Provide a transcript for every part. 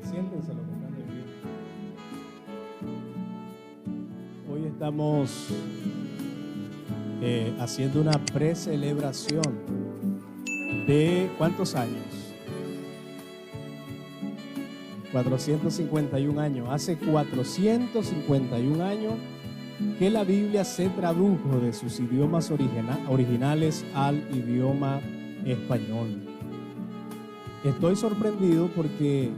Siéntense los que están de pie. Hoy estamos haciendo una precelebración de ¿cuántos años? 451 años. Hace 451 años que la Biblia se tradujo de sus idiomas originales al idioma español. Estoy sorprendido porque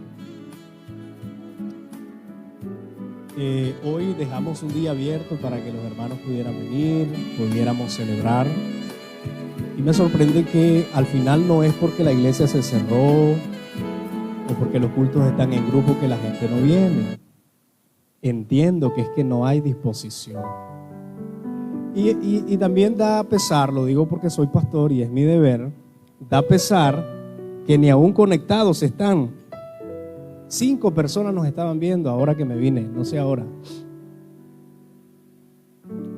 hoy dejamos un día abierto para que los hermanos pudieran venir, pudiéramos celebrar. Y me sorprende que al final no es porque la iglesia se cerró o porque los cultos están en grupo que la gente no viene. Entiendo que es que no hay disposición. Y también da pesar, lo digo porque soy pastor y es mi deber, da pesar que ni aún conectados están. 5 personas nos estaban viendo ahora que me vine, no sé ahora.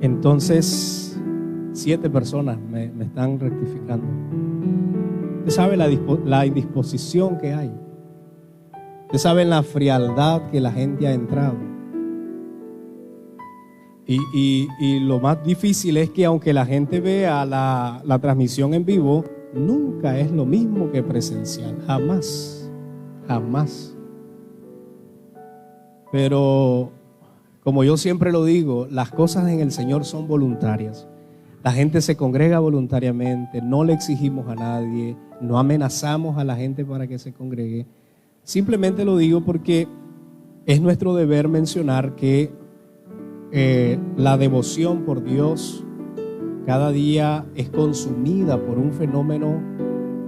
Entonces, 7 personas me están rectificando. Usted sabe la indisposición que hay. Usted sabe la frialdad que la gente ha entrado. Y lo más difícil es que aunque la gente vea la transmisión en vivo, nunca es lo mismo que presencial. Jamás, jamás. Pero como yo siempre lo digo, las cosas en el Señor son voluntarias. La gente se congrega voluntariamente, no le exigimos a nadie, no amenazamos a la gente para que se congregue. Simplemente lo digo porque es nuestro deber mencionar que la devoción por Dios cada día es consumida por un fenómeno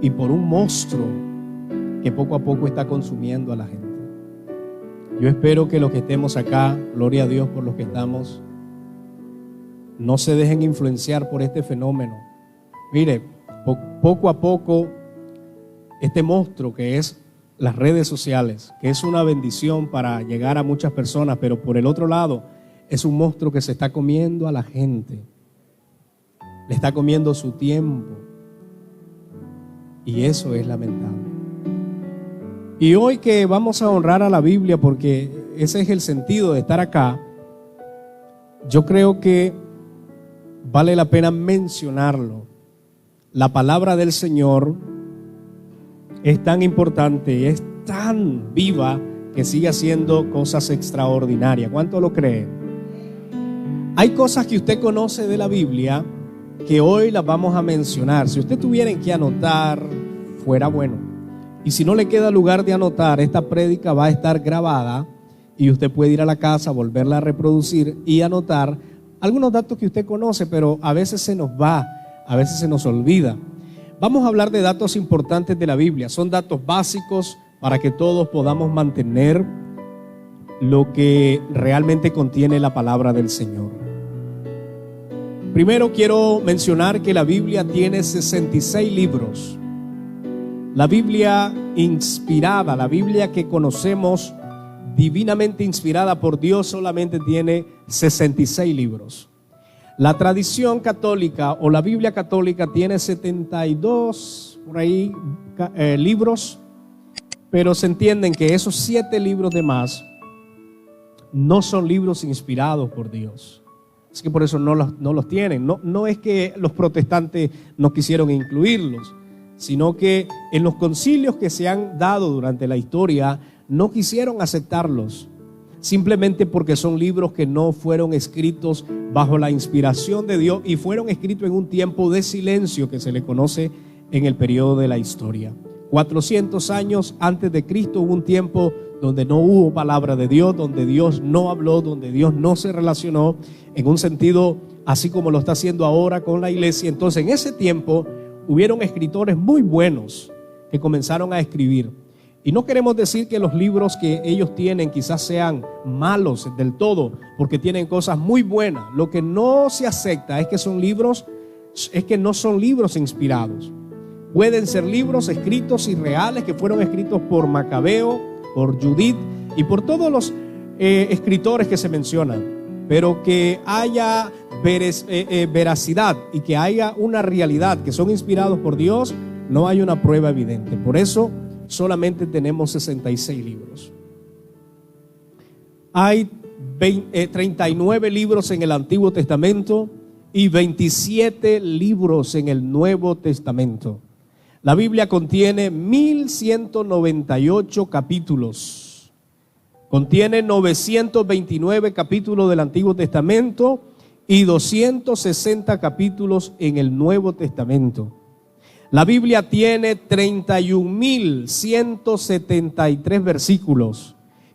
y por un monstruo que poco a poco está consumiendo a la gente. Yo espero que los que estemos acá, gloria a Dios por los que estamos, no se dejen influenciar por este fenómeno. Mire, poco a poco este monstruo que es las redes sociales, que es una bendición para llegar a muchas personas, pero por el otro lado es un monstruo que se está comiendo a la gente, le está comiendo su tiempo, y eso es lamentable. Y hoy que vamos a honrar a la Biblia, porque ese es el sentido de estar acá, yo creo que vale la pena mencionarlo. La palabra del Señor es tan importante, es tan viva, que sigue haciendo cosas extraordinarias. ¿Cuánto lo creen? Hay cosas que usted conoce de la Biblia que hoy las vamos a mencionar. Si usted tuviera que anotar, fuera bueno. Y si no le queda lugar de anotar, esta prédica va a estar grabada y usted puede ir a la casa, volverla a reproducir y anotar algunos datos que usted conoce, pero a veces se nos va, a veces se nos olvida. Vamos a hablar de datos importantes de la Biblia. Son datos básicos para que todos podamos mantener lo que realmente contiene la palabra del Señor. Primero quiero mencionar que la Biblia tiene 66 libros. La Biblia inspirada, la Biblia que conocemos divinamente inspirada por Dios, solamente tiene 66 libros. La tradición católica o la Biblia católica tiene 72 por ahí libros, pero se entienden que esos 7 libros de más no son libros inspirados por Dios. Es que por eso no los tienen. No es que los protestantes no quisieron incluirlos, sino que en los concilios que se han dado durante la historia no quisieron aceptarlos, simplemente porque son libros que no fueron escritos bajo la inspiración de Dios y fueron escritos en un tiempo de silencio que se le conoce en el periodo de la historia. 400 años antes de Cristo hubo un tiempo donde no hubo palabra de Dios, donde Dios no habló, donde Dios no se relacionó en un sentido así como lo está haciendo ahora con la iglesia. Entonces en ese tiempo hubieron escritores muy buenos que comenzaron a escribir. Y no queremos decir que los libros que ellos tienen quizás sean malos del todo, porque tienen cosas muy buenas. Lo que no se acepta es que no son libros inspirados. Pueden ser libros escritos y reales que fueron escritos por Macabeo, por Judith y por todos los escritores que se mencionan, pero que haya veracidad y que haya una realidad que son inspirados por Dios, no hay una prueba evidente. Por eso solamente tenemos 66 libros. Hay 39 libros en el Antiguo Testamento y 27 libros en el Nuevo Testamento. La Biblia contiene 1198 capítulos. Contiene 929 capítulos del Antiguo Testamento y 260 capítulos en el Nuevo Testamento. La Biblia tiene 31.173 versículos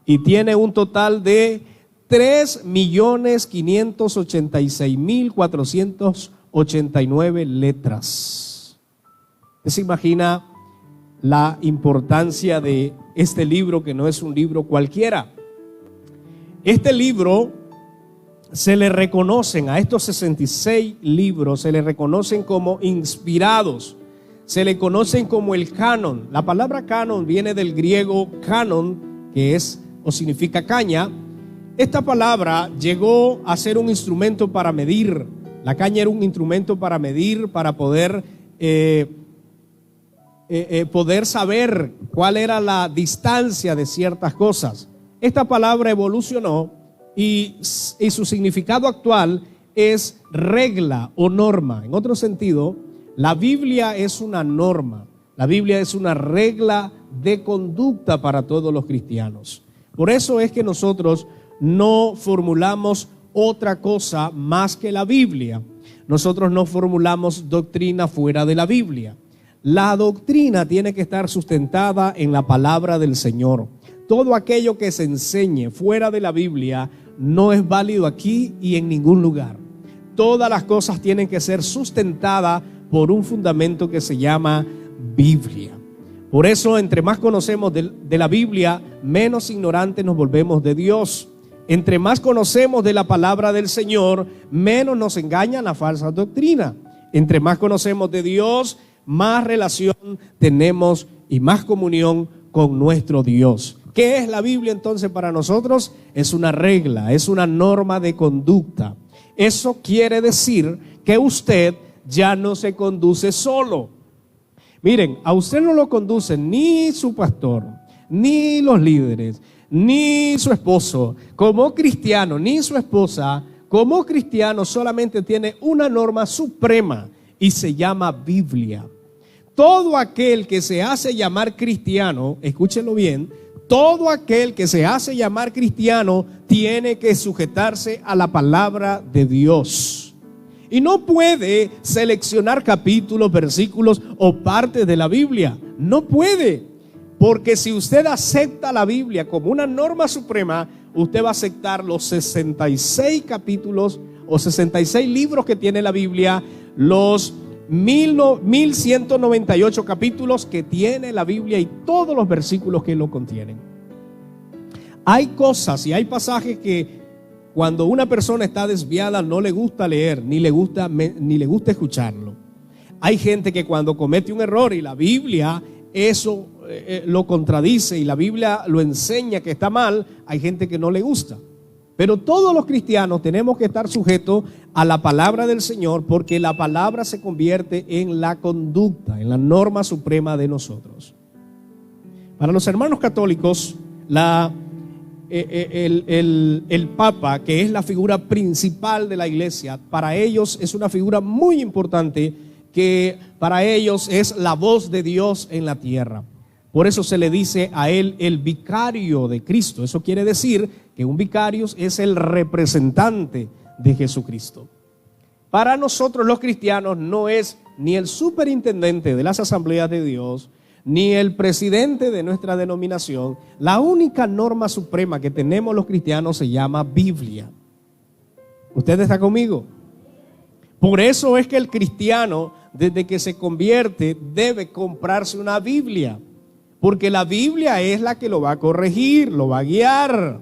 y tiene un total de 3.586.489 letras. ¿Usted se imagina la importancia de este libro, que no es un libro cualquiera? Este libro se le reconocen, a estos 66 libros se le reconocen como inspirados, se le conocen como el canon. La palabra canon viene del griego canon, que es o significa caña. Esta palabra llegó a ser un instrumento para medir. La caña era un instrumento para medir, para poder saber cuál era la distancia de ciertas cosas. Esta palabra evolucionó y su significado actual es regla o norma. En otro sentido, la Biblia es una norma. La Biblia es una regla de conducta para todos los cristianos. Por eso es que nosotros no formulamos otra cosa más que la Biblia. Nosotros no formulamos doctrina fuera de la Biblia. La doctrina tiene que estar sustentada en la palabra del Señor. Todo aquello que se enseñe fuera de la Biblia no es válido aquí y en ningún lugar. Todas las cosas tienen que ser sustentadas por un fundamento que se llama Biblia. Por eso, entre más conocemos de la Biblia, menos ignorantes nos volvemos de Dios. Entre más conocemos de la palabra del Señor, menos nos engañan la falsa doctrina. Entre más conocemos de Dios, más relación tenemos y más comunión con nuestro Dios. ¿Qué es la Biblia entonces para nosotros? Es una regla, es una norma de conducta. Eso quiere decir que usted ya no se conduce solo. Miren, a usted no lo conduce ni su pastor, ni los líderes, ni su esposo. Como cristiano, ni su esposa, como cristiano solamente tiene una norma suprema y se llama Biblia. Todo aquel que se hace llamar cristiano, escúchenlo bien, todo aquel que se hace llamar cristiano tiene que sujetarse a la palabra de Dios. Y no puede seleccionar capítulos, versículos o partes de la Biblia. No puede. Porque si usted acepta la Biblia como una norma suprema, usted va a aceptar los 66 capítulos o 66 libros que tiene la Biblia, los 1198 capítulos que tiene la Biblia y todos los versículos que lo contienen. Hay cosas y hay pasajes que cuando una persona está desviada no le gusta leer, ni le gusta escucharlo. Hay gente que cuando comete un error y la Biblia eso lo contradice y la Biblia lo enseña que está mal, hay gente que no le gusta. Pero todos los cristianos tenemos que estar sujetos a la palabra del Señor, porque la palabra se convierte en la conducta, en la norma suprema de nosotros. Para los hermanos católicos, el Papa, que es la figura principal de la iglesia, para ellos es una figura muy importante, que para ellos es la voz de Dios en la tierra. Por eso se le dice a él el vicario de Cristo. Eso quiere decir que un vicario es el representante de Jesucristo. Para nosotros los cristianos no es ni el superintendente de las asambleas de Dios, ni el presidente de nuestra denominación. La única norma suprema que tenemos los cristianos se llama Biblia. ¿Usted está conmigo? Por eso es que el cristiano, desde que se convierte, debe comprarse una Biblia, porque la Biblia es la que lo va a corregir, lo va a guiar.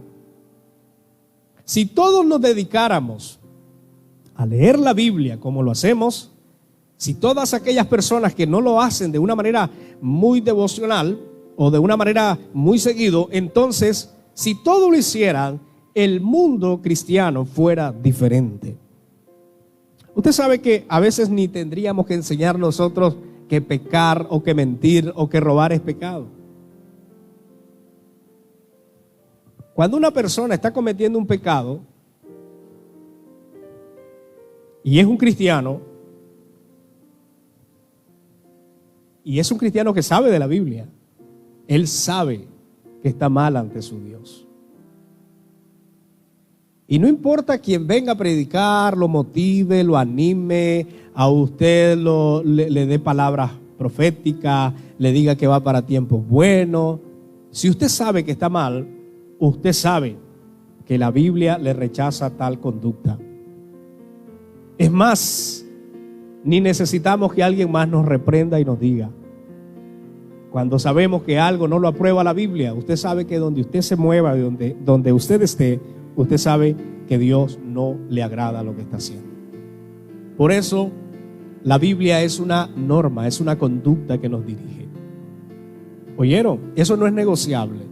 Si todos nos dedicáramos a leer la Biblia como lo hacemos, si todas aquellas personas que no lo hacen de una manera muy devocional o de una manera muy seguido, entonces, si todos lo hicieran, el mundo cristiano fuera diferente. Usted sabe que a veces ni tendríamos que enseñar nosotros que pecar o que mentir o que robar es pecado. Cuando una persona está cometiendo un pecado y es un cristiano, y es un cristiano que sabe de la Biblia, él sabe que está mal ante su Dios. Y no importa quién venga a predicar, lo motive, lo anime, a usted le dé palabras proféticas, le diga que va para tiempos buenos. Si usted sabe que está mal, usted sabe que la Biblia le rechaza tal conducta. Es más, ni necesitamos que alguien más nos reprenda y nos diga. Cuando sabemos que algo no lo aprueba la Biblia, usted sabe que donde usted se mueva, donde usted esté, usted sabe que Dios no le agrada lo que está haciendo. Por eso, la Biblia es una norma, es una conducta que nos dirige. ¿Oyeron? Eso no es negociable.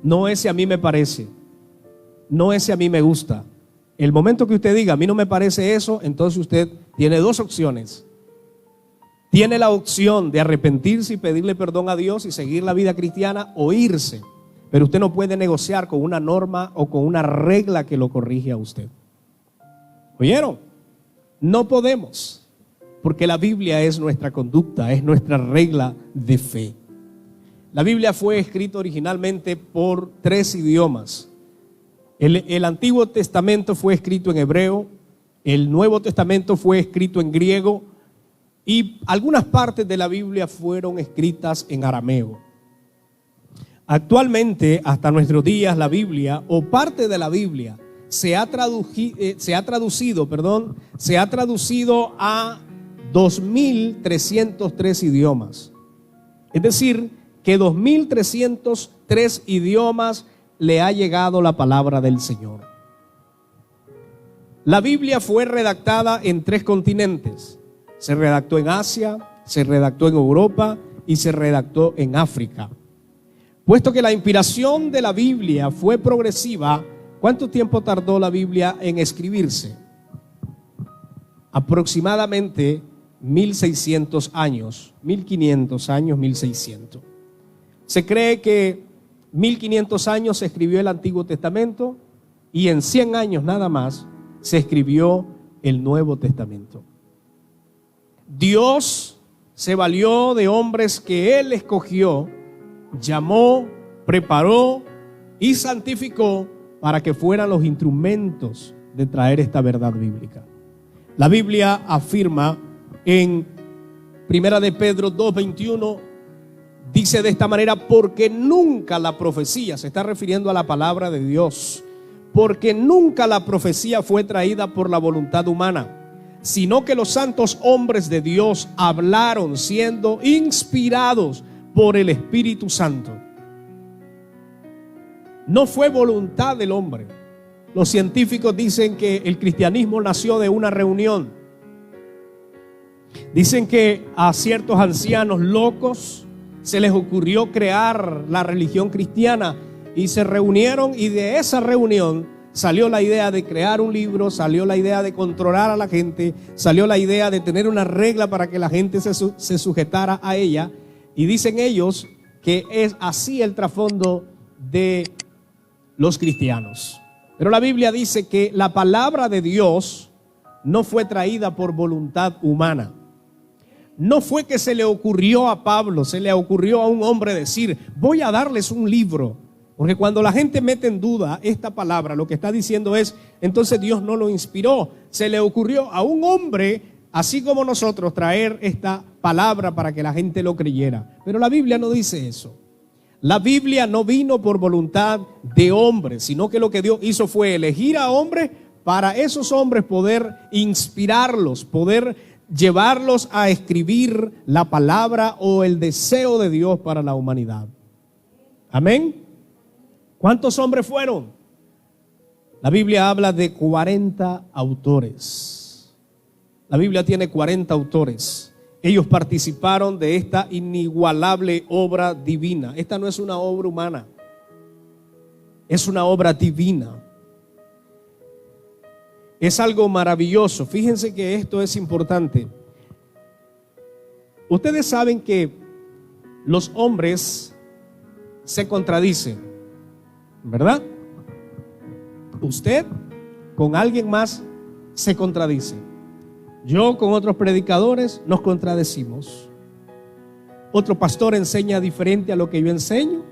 No es si a mí me parece. No es si a mí me gusta. El momento que usted diga, a mí no me parece eso, entonces usted tiene dos opciones. Tiene la opción de arrepentirse y pedirle perdón a Dios y seguir la vida cristiana o irse. Pero usted no puede negociar con una norma o con una regla que lo corrige a usted. ¿Oyeron? No podemos, porque la Biblia es nuestra conducta, es nuestra regla de fe. La Biblia fue escrita originalmente por 3 idiomas. El Antiguo Testamento fue escrito en hebreo, el Nuevo Testamento fue escrito en griego y algunas partes de la Biblia fueron escritas en arameo. Actualmente, hasta nuestros días, la Biblia o parte de la Biblia se ha traducido a 2.303 idiomas. Es decir, que 2.303 idiomas le ha llegado la palabra del Señor. La Biblia fue redactada en 3 continentes. Se redactó en Asia, se redactó en Europa y se redactó en África. Puesto que la inspiración de la Biblia fue progresiva, ¿cuánto tiempo tardó la Biblia en escribirse? Aproximadamente 1600 años, 1500 años, 1600. Se cree que 1500 años se escribió el Antiguo Testamento y en 100 años nada más se escribió el Nuevo Testamento. Dios se valió de hombres que Él escogió, llamó, preparó y santificó para que fueran los instrumentos de traer esta verdad bíblica. La Biblia afirma en 1 de Pedro 2:21, dice de esta manera: porque nunca la profecía, se está refiriendo a la palabra de Dios, porque nunca la profecía fue traída por la voluntad humana, sino que los santos hombres de Dios hablaron siendo inspirados por el Espíritu Santo. No fue voluntad del hombre. Los científicos dicen que el cristianismo nació de una reunión. Dicen que a ciertos ancianos locos se les ocurrió crear la religión cristiana y se reunieron, y de esa reunión salió la idea de crear un libro, salió la idea de controlar a la gente, salió la idea de tener una regla para que la gente se sujetara a ella. Y dicen ellos que es así el trasfondo de los cristianos. Pero la Biblia dice que la palabra de Dios no fue traída por voluntad humana. No fue que se le ocurrió a Pablo, se le ocurrió a un hombre decir: voy a darles un libro. Porque cuando la gente mete en duda esta palabra, lo que está diciendo es: entonces Dios no lo inspiró. Se le ocurrió a un hombre, así como nosotros, traer esta palabra para que la gente lo creyera. Pero la Biblia no dice eso. La Biblia no vino por voluntad de hombres, sino que lo que Dios hizo fue elegir a hombres para esos hombres poder inspirarlos, poder llevarlos a escribir la palabra o el deseo de Dios para la humanidad. Amén. ¿Cuántos hombres fueron? La Biblia habla de 40 autores. La Biblia tiene 40 autores. Ellos participaron de esta inigualable obra divina. Esta no es una obra humana, es una obra divina. Es algo maravilloso. Fíjense que esto es importante. Ustedes saben que los hombres se contradicen. ¿verdad? Usted con alguien más se contradice. Yo con otros predicadores nos contradecimos. Otro pastor enseña diferente a lo que yo enseño.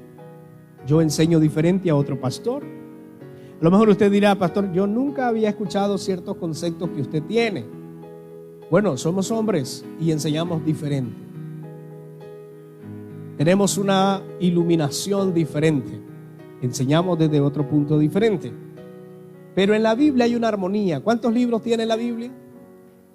Yo enseño diferente a otro pastor. A lo mejor usted dirá, pastor, yo nunca había escuchado ciertos conceptos que usted tiene. Bueno, somos hombres y enseñamos diferente. Tenemos una iluminación diferente. Enseñamos desde otro punto diferente. Pero en la Biblia hay una armonía. ¿Cuántos libros tiene la Biblia?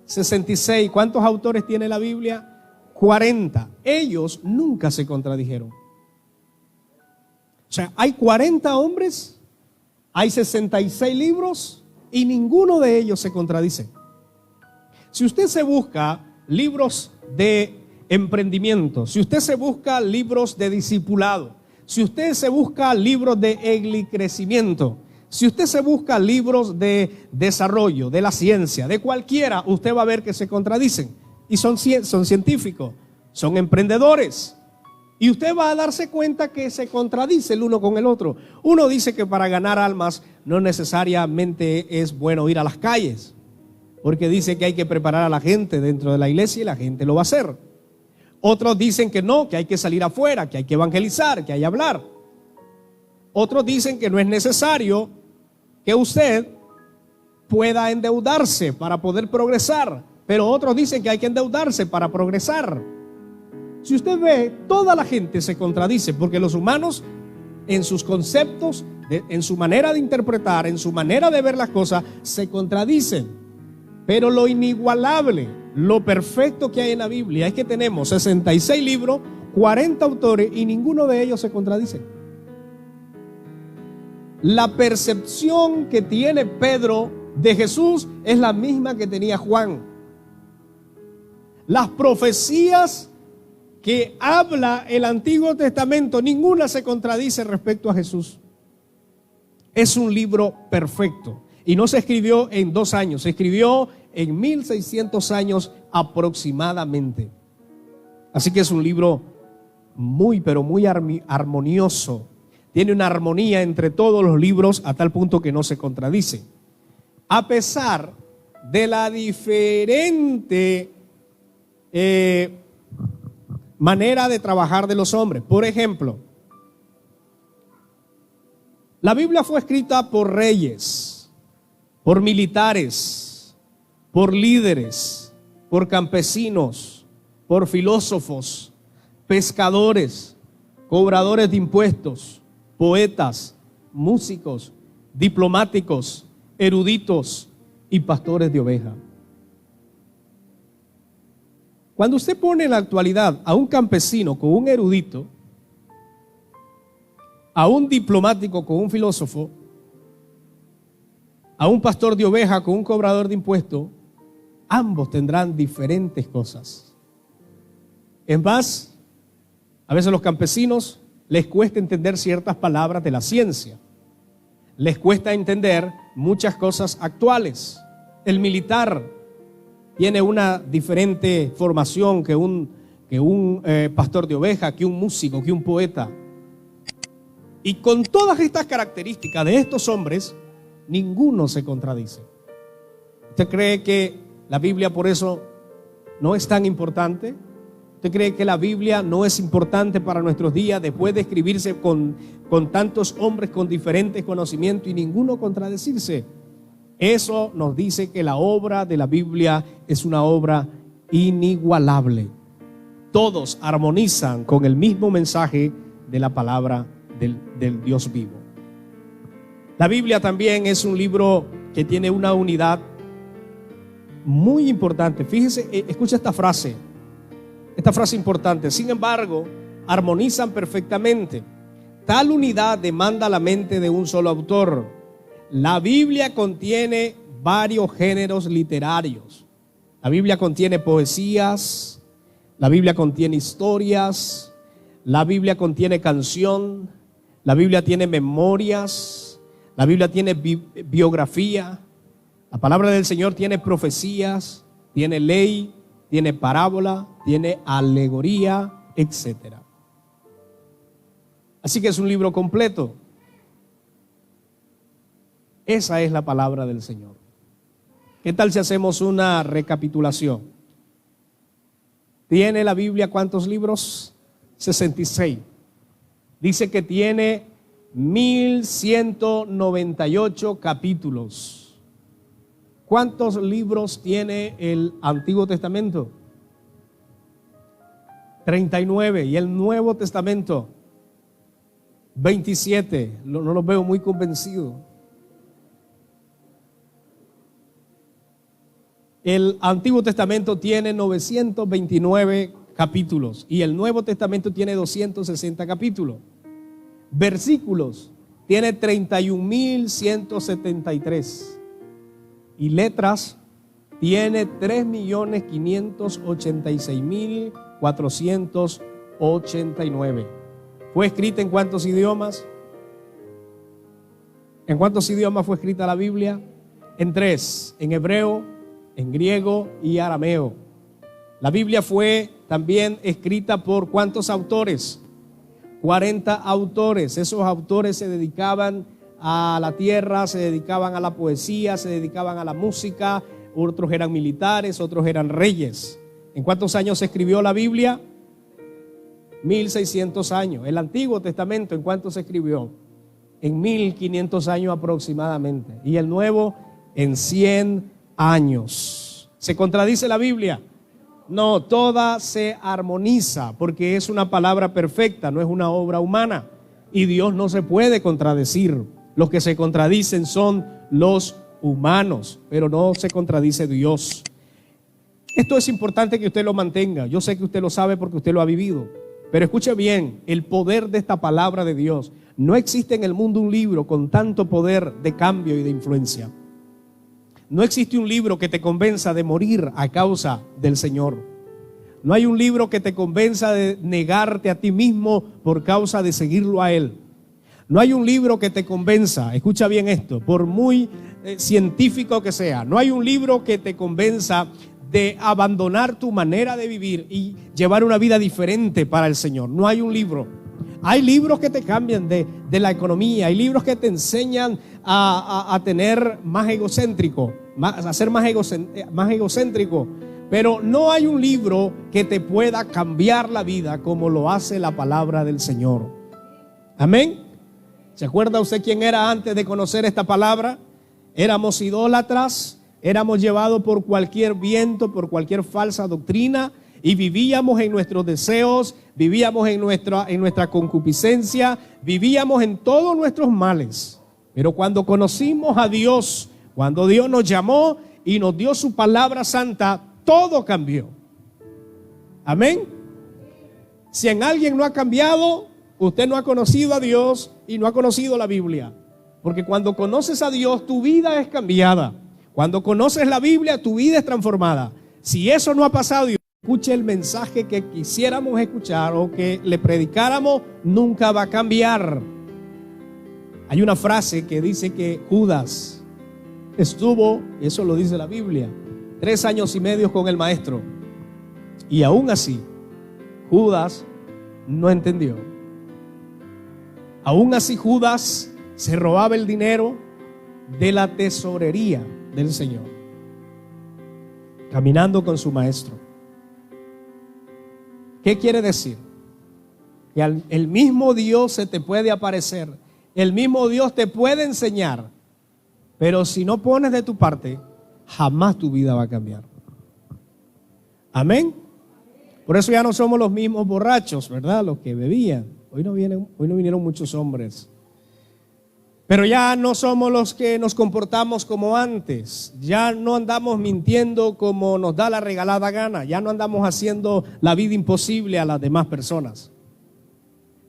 66. ¿Cuántos autores tiene la Biblia? 40. Ellos nunca se contradijeron. O sea, hay 40 hombres, hay 66 libros y ninguno de ellos se contradice. Si usted se busca libros de emprendimiento, si usted se busca libros de discipulado, si usted se busca libros de crecimiento, si usted se busca libros de desarrollo, de la ciencia, de cualquiera, usted va a ver que se contradicen. Y son científicos, son emprendedores. Y usted va a darse cuenta que se contradice el uno con el otro. Uno dice que para ganar almas no necesariamente es bueno ir a las calles, porque dice que hay que preparar a la gente dentro de la iglesia y la gente lo va a hacer. Otros dicen que no, que hay que salir afuera, que hay que evangelizar, que hay que hablar. Otros dicen que no es necesario que usted pueda endeudarse para poder progresar, pero otros dicen que hay que endeudarse para progresar. Si usted ve, toda la gente se contradice, porque los humanos en sus conceptos, en su manera de interpretar, en su manera de ver las cosas, se contradicen. Pero lo inigualable, lo perfecto que hay en la Biblia es que tenemos 66 libros, 40 autores y ninguno de ellos se contradice. La percepción que tiene Pedro de Jesús es la misma que tenía Juan. Las profecías que habla el Antiguo Testamento, ninguna se contradice respecto a Jesús. Es un libro perfecto y no se escribió en 2 años, se escribió en 1600 años aproximadamente. Así que es un libro muy, pero muy armonioso. Tiene una armonía entre todos los libros a tal punto que no se contradice. A pesar de la diferente manera de trabajar de los hombres. Por ejemplo, la Biblia fue escrita por reyes, por militares, por líderes, por campesinos, por filósofos, pescadores, cobradores de impuestos, poetas, músicos, diplomáticos, eruditos y pastores de ovejas. Cuando usted pone en la actualidad a un campesino con un erudito, a un diplomático con un filósofo, a un pastor de oveja con un cobrador de impuestos, ambos tendrán diferentes cosas. Es más, a veces a los campesinos les cuesta entender ciertas palabras de la ciencia. Les cuesta entender muchas cosas actuales. El militar tiene una diferente formación que un pastor de oveja, que un músico, que un poeta. Y con todas estas características de estos hombres, ninguno se contradice. ¿Usted cree que la Biblia por eso no es tan importante? ¿Usted cree que la Biblia no es importante para nuestros días después de escribirse con tantos hombres con diferentes conocimientos y ninguno contradecirse? Eso nos dice que la obra de la Biblia es una obra inigualable. Todos armonizan con el mismo mensaje de la palabra del Dios vivo. La Biblia también es un libro que tiene una unidad muy importante. Fíjese, escucha esta frase importante. Sin embargo, armonizan perfectamente. Tal unidad demanda la mente de un solo autor. La Biblia contiene varios géneros literarios. La Biblia contiene poesías, la Biblia contiene historias, la Biblia contiene canción, la Biblia tiene memorias, la Biblia tiene biografía, la palabra del Señor tiene profecías, tiene ley, tiene parábola, tiene alegoría, etc. Así que es un libro completo. Esa es la palabra del Señor. ¿Qué tal si hacemos una recapitulación? ¿Tiene la Biblia cuántos libros? 66. Dice que tiene 1198 capítulos. ¿Cuántos libros tiene el Antiguo Testamento? 39. ¿Y el Nuevo Testamento? 27. No los veo muy convencidos. El Antiguo Testamento tiene 929 capítulos y el Nuevo Testamento tiene 260 capítulos. Versículos tiene 31.173 y letras tiene 3.586.489. ¿Fue escrita en cuántos idiomas? ¿En cuántos idiomas fue escrita la Biblia? En 3, en hebreo, en griego y arameo. La Biblia fue también escrita por ¿cuántos autores? 40 autores. Esos autores se dedicaban a la tierra, se dedicaban a la poesía, se dedicaban a la música. Otros eran militares, otros eran reyes. ¿En cuántos años se escribió la Biblia? 1600 años. El Antiguo Testamento, ¿en cuánto se escribió? En 1500 años aproximadamente. Y el Nuevo en 100 años. ¿Se contradice la Biblia? No, toda se armoniza porque es una palabra perfecta, no es una obra humana. Y Dios no se puede contradecir. Los que se contradicen son los humanos, pero no se contradice Dios. Esto es importante que usted lo mantenga. Yo sé que usted lo sabe porque usted lo ha vivido. Pero escuche bien, el poder de esta palabra de Dios. No existe en el mundo un libro con tanto poder de cambio y de influencia. No existe un libro que te convenza de morir a causa del Señor. No hay un libro que te convenza de negarte a ti mismo por causa de seguirlo a Él. No hay un libro que te convenza, escucha bien esto, por muy científico que sea, no hay un libro que te convenza de abandonar tu manera de vivir y llevar una vida diferente para el Señor. No hay un libro. Hay libros que te cambian de la economía, hay libros que te enseñan a tener más egocéntrico, a ser más egocéntrico, pero no hay un libro que te pueda cambiar la vida como lo hace la palabra del Señor. Amén. ¿Se acuerda usted quién era antes de conocer esta palabra? Éramos idólatras, éramos llevados por cualquier viento, por cualquier falsa doctrina y vivíamos en nuestros deseos, vivíamos en nuestra concupiscencia, vivíamos en todos nuestros males. Pero cuando conocimos a Dios, cuando Dios nos llamó y nos dio su palabra santa, todo cambió. Amén. Si en alguien no ha cambiado, usted no ha conocido a Dios y no ha conocido la Biblia. Porque cuando conoces a Dios, tu vida es cambiada. Cuando conoces la Biblia, tu vida es transformada. Si eso no ha pasado, escuche el mensaje que quisiéramos escuchar o que le predicáramos, nunca va a cambiar. Hay una frase que dice que Judas estuvo, eso lo dice la Biblia, 3 años y medio con el maestro. Y aún así, Judas no entendió. Aún así, Judas se robaba el dinero de la tesorería del Señor, caminando con su maestro. ¿Qué quiere decir? Que el mismo Dios se te puede aparecer, el mismo Dios te puede enseñar, pero si no pones de tu parte, jamás tu vida va a cambiar. Amén. Por eso ya no somos los mismos borrachos, ¿verdad? Los que bebían. Hoy no vinieron muchos hombres. Pero ya no somos los que nos comportamos como antes. Ya no andamos mintiendo como nos da la regalada gana. Ya no andamos haciendo la vida imposible a las demás personas.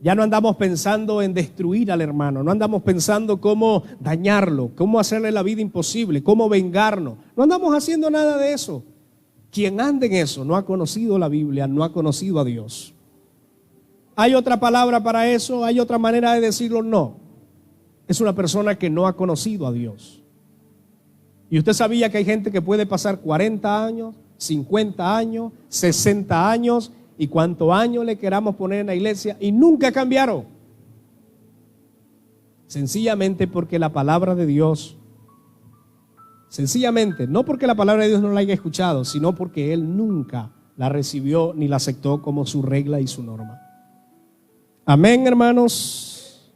Ya no andamos pensando en destruir al hermano. No andamos pensando cómo dañarlo, cómo hacerle la vida imposible, cómo vengarnos. No andamos haciendo nada de eso. Quien anda en eso no ha conocido la Biblia, no ha conocido a Dios. ¿Hay otra palabra para eso? ¿Hay otra manera de decirlo? No. Es una persona que no ha conocido a Dios. Y usted sabía que hay gente que puede pasar 40 años, 50 años, 60 años y cuántos años le queramos poner en la iglesia y nunca cambiaron. Sencillamente porque la palabra de Dios Sencillamente, no porque la palabra de Dios no la haya escuchado, sino porque él nunca la recibió ni la aceptó como su regla y su norma. Amén, hermanos.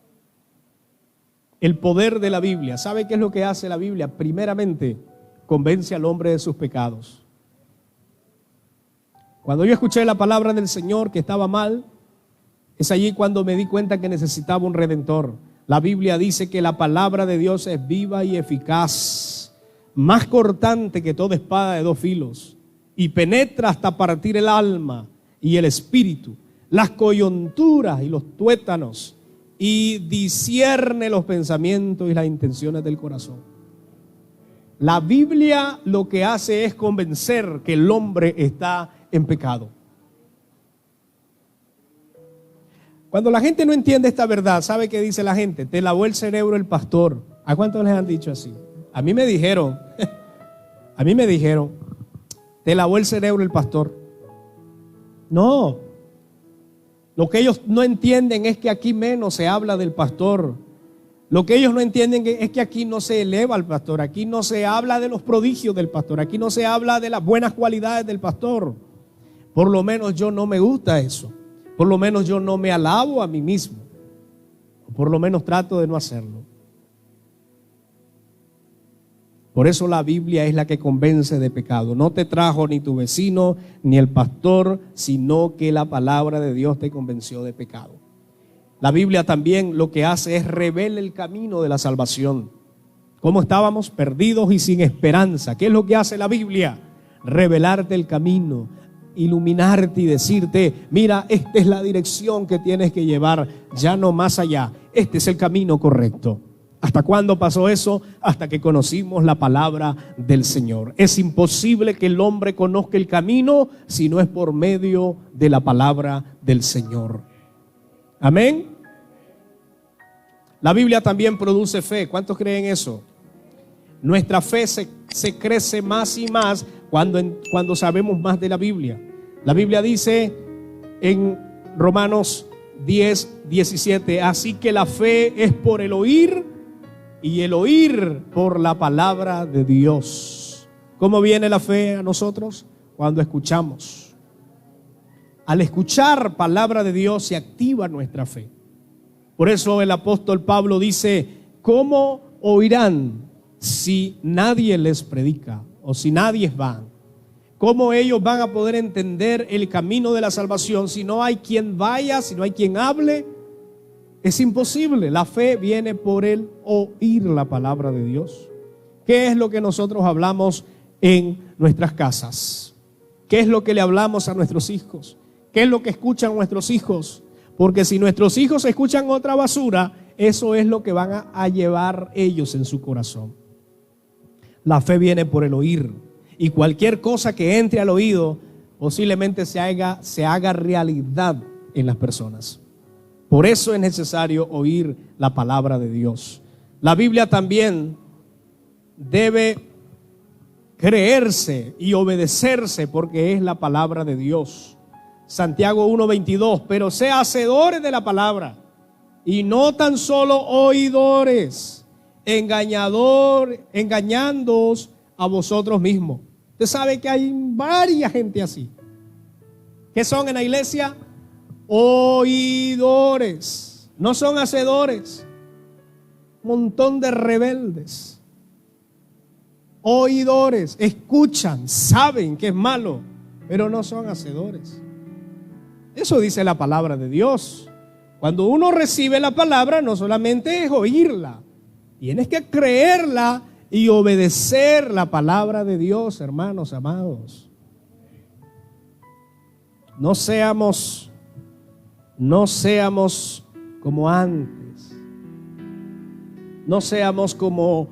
El poder de la Biblia. ¿Sabe qué es lo que hace la Biblia? Primeramente, convence al hombre de sus pecados. Cuando yo escuché la palabra del Señor que estaba mal, es allí cuando me di cuenta que necesitaba un redentor. La Biblia dice que la palabra de Dios es viva y eficaz, más cortante que toda espada de dos filos, y penetra hasta partir el alma y el espíritu, las coyunturas y los tuétanos, y discierne los pensamientos y las intenciones del corazón. La Biblia lo que hace es convencer que el hombre está en pecado. Cuando la gente no entiende esta verdad, ¿sabe qué dice la gente? Te lavó el cerebro el pastor. ¿A cuántos les han dicho así? A mí me dijeron, te lavó el cerebro el pastor. No, lo que ellos no entienden es que aquí menos se habla del pastor. Lo que ellos no entienden es que aquí no se eleva al pastor, aquí no se habla de los prodigios del pastor, aquí no se habla de las buenas cualidades del pastor. Por lo menos yo no me gusta eso. Por lo menos yo no me alabo a mí mismo. Por lo menos trato de no hacerlo. Por eso la Biblia es la que convence de pecado. No te trajo ni tu vecino ni el pastor, sino que la palabra de Dios te convenció de pecado. La Biblia también lo que hace es revela el camino de la salvación. ¿Cómo estábamos? Perdidos y sin esperanza. ¿Qué es lo que hace la Biblia? Revelarte el camino, iluminarte y decirte, mira, esta es la dirección que tienes que llevar, ya no más allá. Este es el camino correcto. ¿Hasta cuándo pasó eso? Hasta que conocimos la palabra del Señor. Es imposible que el hombre conozca el camino si no es por medio de la palabra del Señor. Amén. La Biblia también produce fe. ¿Cuántos creen eso? Nuestra fe se crece más y más cuando sabemos más de la Biblia. La Biblia dice en Romanos 10:17, así que la fe es por el oír y el oír por la palabra de Dios. ¿Cómo viene la fe a nosotros? Cuando escuchamos. Al escuchar palabra de Dios se activa nuestra fe. Por eso el apóstol Pablo dice, ¿cómo oirán si nadie les predica o si nadie va? ¿Cómo ellos van a poder entender el camino de la salvación si no hay quien vaya, si no hay quien hable? Es imposible. La fe viene por el oír la palabra de Dios. ¿Qué es lo que nosotros hablamos en nuestras casas? ¿Qué es lo que le hablamos a nuestros hijos? ¿Qué es lo que escuchan nuestros hijos? Porque si nuestros hijos escuchan otra basura, eso es lo que van a llevar ellos en su corazón. La fe viene por el oír. Y cualquier cosa que entre al oído posiblemente se haga realidad en las personas. Por eso es necesario oír la palabra de Dios. La Biblia también debe creerse y obedecerse porque es la palabra de Dios. Santiago 1:22, pero sea hacedores de la palabra y no tan solo oidores, engañándoos a vosotros mismos. Usted sabe que hay varias gente así. ¿Qué son en la iglesia? Oidores, no son hacedores. Un montón de rebeldes. Oidores, escuchan, saben que es malo, pero no son hacedores. Eso dice la palabra de Dios. Cuando uno recibe la palabra, no solamente es oírla, tienes que creerla y obedecer la palabra de Dios, hermanos amados. No seamos como antes. No seamos como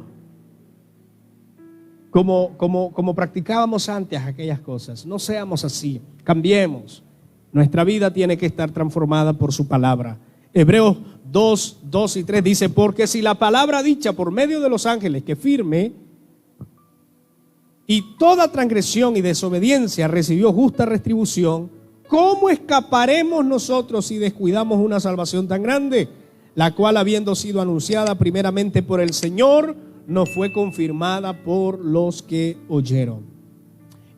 practicábamos antes aquellas cosas. No seamos así. Cambiemos. Nuestra vida tiene que estar transformada por su palabra. Hebreos 2:2-3 dice, porque si la palabra dicha por medio de los ángeles que firme y toda transgresión y desobediencia recibió justa retribución, ¿cómo escaparemos nosotros si descuidamos una salvación tan grande? La cual, habiendo sido anunciada primeramente por el Señor, nos fue confirmada por los que oyeron.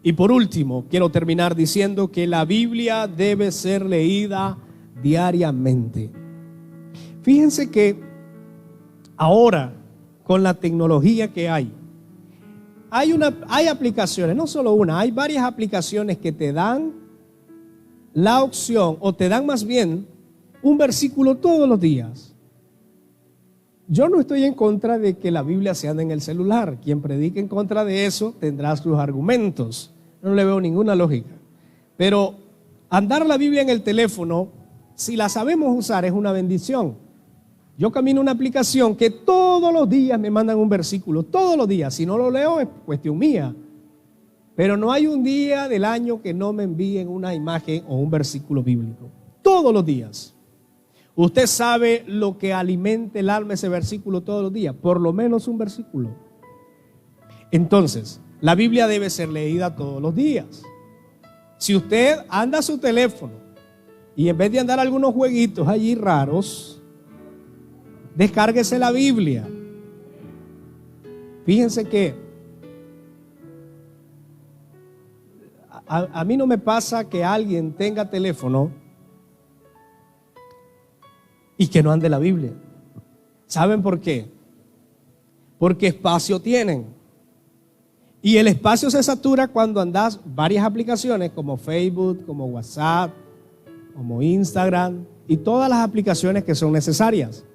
Y por último, quiero terminar diciendo que la Biblia debe ser leída diariamente. Fíjense que ahora, con la tecnología que hay aplicaciones, no solo una, hay varias aplicaciones que te dan la opción, o te dan más bien un versículo todos los días. Yo no estoy en contra de que la Biblia se ande en el celular. Quien predique en contra de eso tendrá sus argumentos. No le veo ninguna lógica. Pero andar la Biblia en el teléfono, si la sabemos usar, es una bendición. Yo camino una aplicación que todos los días me mandan un versículo, todos los días. Si no lo leo es cuestión mía. Pero no hay un día del año que no me envíen una imagen o un versículo bíblico. Todos los días. Usted sabe lo que alimenta el alma ese versículo todos los días, por lo menos un versículo. Entonces, la Biblia debe ser leída todos los días. Si usted anda a su teléfono y en vez de andar algunos jueguitos allí raros, descárguese la Biblia. Fíjense que a mí no me pasa que alguien tenga teléfono y que no ande la Biblia. ¿Saben por qué? Porque espacio tienen. Y el espacio se satura cuando andas varias aplicaciones como Facebook, como WhatsApp, como Instagram y todas las aplicaciones que son necesarias.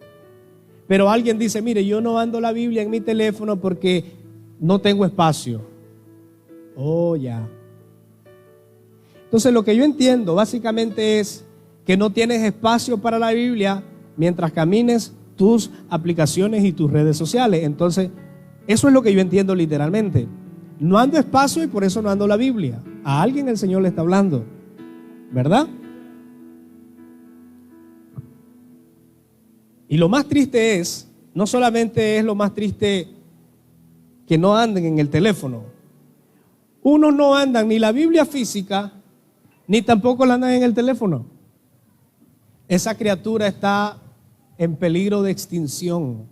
Pero alguien dice, mire, yo no ando la Biblia en mi teléfono porque no tengo espacio. Oh, ya. Entonces lo que yo entiendo básicamente es que no tienes espacio para la Biblia mientras camines tus aplicaciones y tus redes sociales. Entonces, eso es lo que yo entiendo literalmente. No ando espacio y por eso no ando la Biblia. A alguien el Señor le está hablando, ¿verdad? Y lo más triste es, no solamente es lo más triste que no anden en el teléfono. Unos no andan ni la Biblia física, ni tampoco la andan en el teléfono. Esa criatura está en peligro de extinción.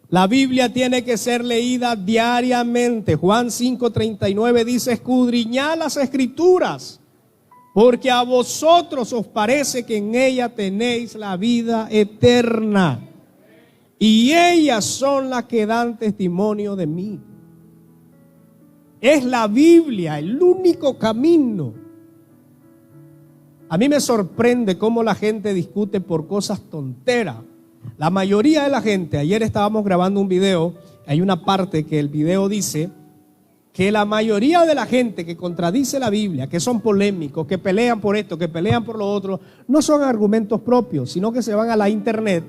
La Biblia tiene que ser leída diariamente. Juan 5:39 dice, escudriñad las Escrituras, porque a vosotros os parece que en ella tenéis la vida eterna, y ellas son las que dan testimonio de mí. Es la Biblia el único camino. A mí me sorprende cómo la gente discute por cosas tonteras. La mayoría de la gente, ayer estábamos grabando un video, hay una parte que el video dice que la mayoría de la gente que contradice la Biblia, que son polémicos, que pelean por esto, que pelean por lo otro, no son argumentos propios, sino que se van a la internet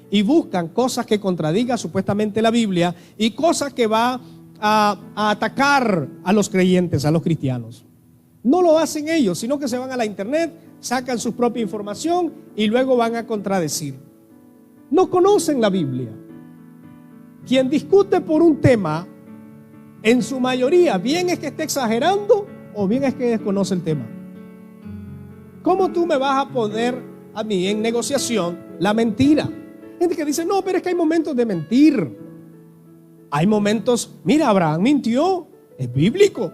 y buscan cosas que contradigan supuestamente la Biblia y cosas que va a atacar a los creyentes, a los cristianos. No lo hacen ellos, sino que se van a la internet, sacan su propia información y luego van a contradecir. No conocen la Biblia. Quien discute por un tema, en su mayoría, bien es que esté exagerando o bien es que desconoce el tema. ¿Cómo tú me vas a poner a mí en negociación la mentira? Gente que dice, no, pero es que hay momentos de mentir. Hay momentos, mira, Abraham mintió, es bíblico.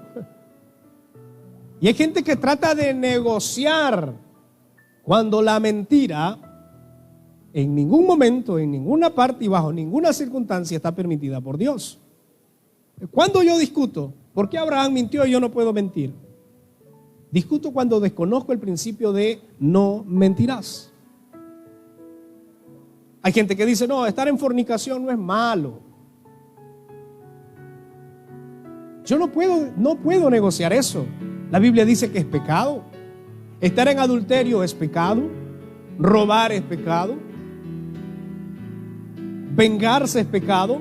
Y hay gente que trata de negociar cuando la mentira en ningún momento, en ninguna parte y bajo ninguna circunstancia está permitida por Dios. Cuando yo discuto, ¿por qué Abraham mintió y yo no puedo mentir? Discuto cuando desconozco el principio de no mentirás. Hay gente que dice, no, estar en fornicación no es malo. Yo no puedo negociar eso. La Biblia dice que es pecado. Estar en adulterio es pecado. Robar es pecado. Vengarse es pecado.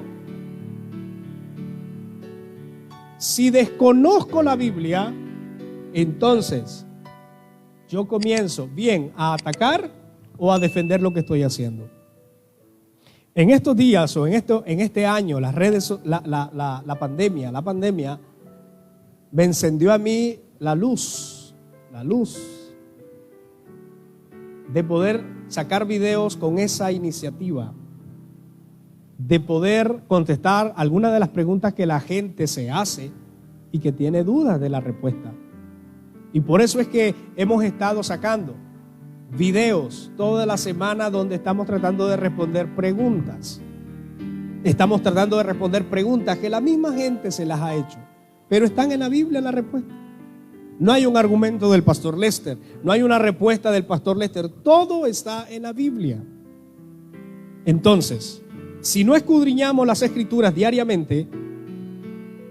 Si desconozco la Biblia, entonces yo comienzo bien a atacar o a defender lo que estoy haciendo. En estos días o en este año, las redes, la pandemia me encendió a mí la luz de poder sacar videos con esa iniciativa, de poder contestar algunas de las preguntas que la gente se hace y que tiene dudas de la respuesta. Y por eso es que hemos estado sacando videos toda la semana donde estamos tratando de responder preguntas. Estamos tratando de responder preguntas que la misma gente se las ha hecho, pero están en la Biblia la respuesta. No hay un argumento del pastor Lester, no hay una respuesta del pastor Lester, todo está en la Biblia. Entonces, si no escudriñamos las Escrituras diariamente,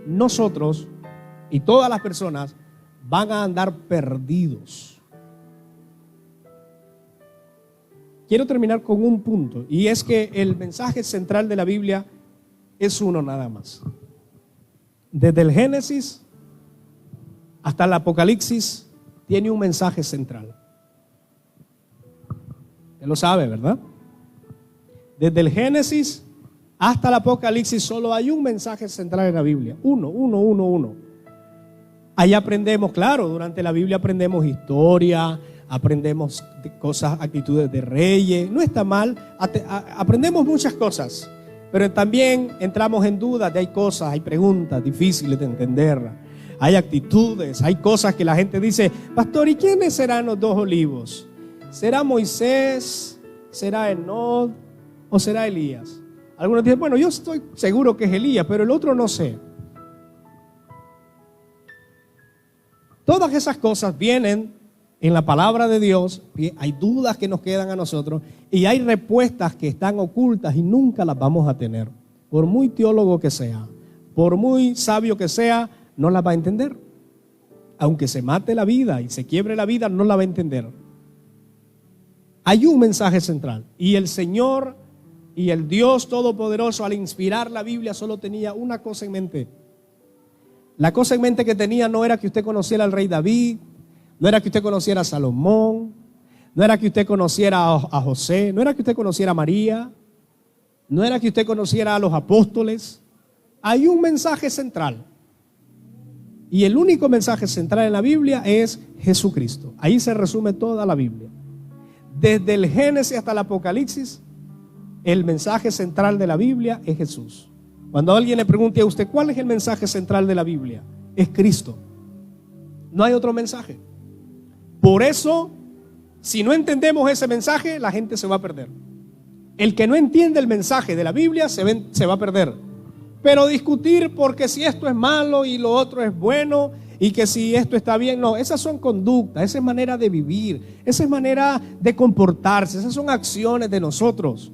nosotros y todas las personas van a andar perdidos. Quiero terminar con un punto, y es que el mensaje central de la Biblia es uno nada más. Desde el Génesis hasta el Apocalipsis tiene un mensaje central. Usted lo sabe, ¿verdad? Desde el Génesis hasta el Apocalipsis solo hay un mensaje central en la Biblia. Uno. Ahí aprendemos, claro, durante la Biblia aprendemos historia, aprendemos cosas, actitudes de reyes. No está mal, aprendemos muchas cosas, pero también entramos en dudas de hay cosas, hay preguntas difíciles de entender. Hay actitudes, hay cosas que la gente dice, pastor, ¿y quiénes serán los dos olivos? ¿Será Moisés? ¿Será Enoc? ¿O será Elías? Algunos dicen, bueno, yo estoy seguro que es Elías, pero el otro no sé. Todas esas cosas vienen en la palabra de Dios. Hay dudas que nos quedan a nosotros y hay respuestas que están ocultas y nunca las vamos a tener. Por muy teólogo que sea, por muy sabio que sea, no las va a entender. Aunque se mate la vida y se quiebre la vida, no la va a entender. Hay un mensaje central y el Señor y el Dios Todopoderoso, al inspirar la Biblia, solo tenía una cosa en mente. La cosa en mente que tenía no era que usted conociera al rey David, no era que usted conociera a Salomón, no era que usted conociera a José, no era que usted conociera a María, no era que usted conociera a los apóstoles. Hay un mensaje central. Y el único mensaje central en la Biblia es Jesucristo. Ahí se resume toda la Biblia. Desde el Génesis hasta el Apocalipsis, el mensaje central de la Biblia es Jesús. Cuando alguien le pregunte a usted, ¿cuál es el mensaje central de la Biblia? Es Cristo. No hay otro mensaje. Por eso, si no entendemos ese mensaje, la gente se va a perder. El que no entiende el mensaje de la Biblia se va a perder. Pero discutir porque si esto es malo y lo otro es bueno y que si esto está bien, no, esas son conductas, esa es manera de vivir, esa es manera de comportarse, esas son acciones de nosotros.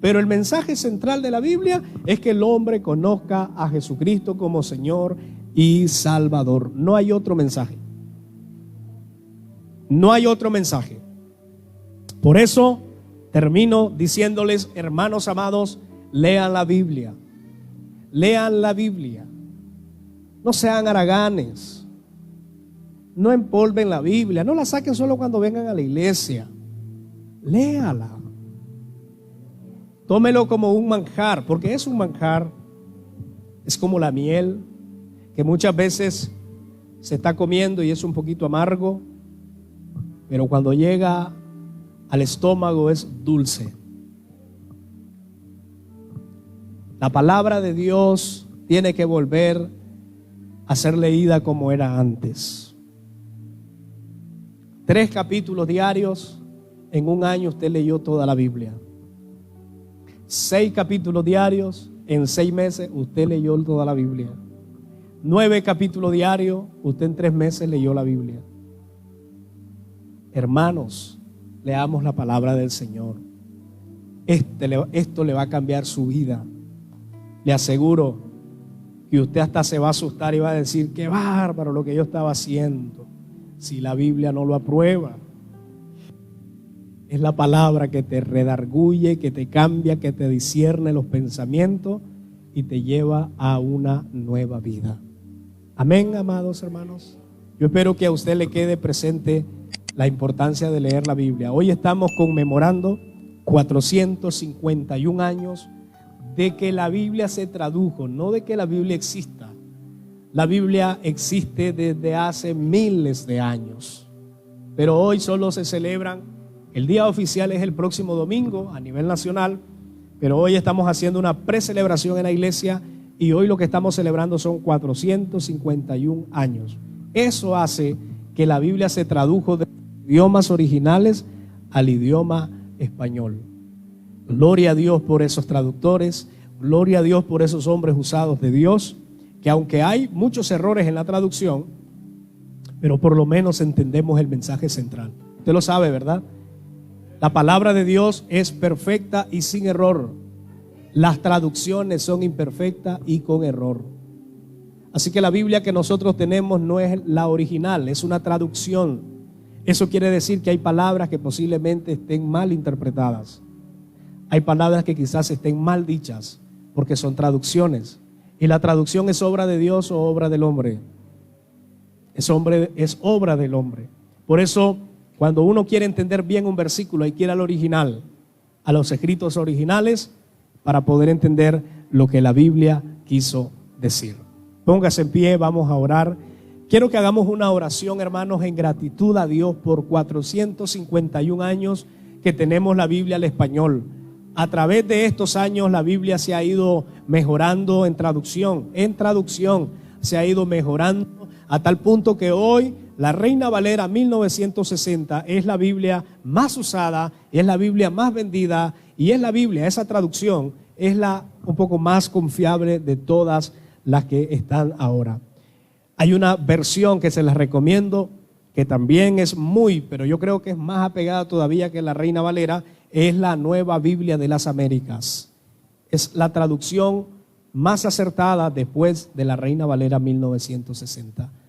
Pero el mensaje central de la Biblia es que el hombre conozca a Jesucristo como Señor y Salvador. No hay otro mensaje. No hay otro mensaje. Por eso termino diciéndoles, hermanos amados, lean la Biblia. Lean la Biblia. No sean haraganes. No empolven la Biblia. No la saquen solo cuando vengan a la iglesia. Léala. Tómelo como un manjar, porque es un manjar. Es como la miel, que muchas veces se está comiendo y es un poquito amargo, pero cuando llega al estómago es dulce. La palabra de Dios tiene que volver a ser leída como era antes. 3 capítulos diarios, en un año usted leyó toda la Biblia. 6 capítulos diarios, en 6 meses usted leyó toda la Biblia. 9 capítulos diarios, usted en 3 meses leyó la Biblia. Hermanos, leamos la palabra del Señor. Esto le va a cambiar su vida. Le aseguro que usted hasta se va a asustar y va a decir, qué bárbaro lo que yo estaba haciendo, si la Biblia no lo aprueba. Es la palabra que te redarguye, que te cambia, que te discierne los pensamientos y te lleva a una nueva vida. Amén, amados hermanos. Yo espero que a usted le quede presente la importancia de leer la Biblia. Hoy estamos conmemorando 451 años de que la Biblia se tradujo, no de que la Biblia exista. La Biblia existe desde hace miles de años, pero hoy solo se celebran El día oficial es el próximo domingo a nivel nacional, pero hoy estamos haciendo una precelebración en la iglesia y hoy lo que estamos celebrando son 451 años. Eso hace que la Biblia se tradujo de idiomas originales al idioma español. Gloria a Dios por esos traductores, gloria a Dios por esos hombres usados de Dios, que aunque hay muchos errores en la traducción, pero por lo menos entendemos el mensaje central. Usted lo sabe, ¿verdad? La palabra de Dios es perfecta y sin error. Las traducciones son imperfectas y con error. Así que la Biblia que nosotros tenemos no es la original, es una traducción. Eso quiere decir que hay palabras que posiblemente estén mal interpretadas. Hay palabras que quizás estén mal dichas porque son traducciones. ¿Y la traducción es obra de Dios o obra del hombre? Es obra del hombre. Por eso, cuando uno quiere entender bien un versículo, hay que ir al original, a los escritos originales, para poder entender lo que la Biblia quiso decir. Póngase en pie, vamos a orar. Quiero que hagamos una oración, hermanos, en gratitud a Dios por 451 años que tenemos la Biblia al español. A través de estos años la Biblia se ha ido mejorando en traducción se ha ido mejorando a tal punto que hoy la Reina Valera 1960 es la Biblia más usada, es la Biblia más vendida y es la Biblia, esa traducción es la un poco más confiable de todas las que están ahora. Hay una versión que se las recomiendo que también es pero yo creo que es más apegada todavía que la Reina Valera, es la Nueva Biblia de las Américas. Es la traducción más acertada después de la Reina Valera 1960.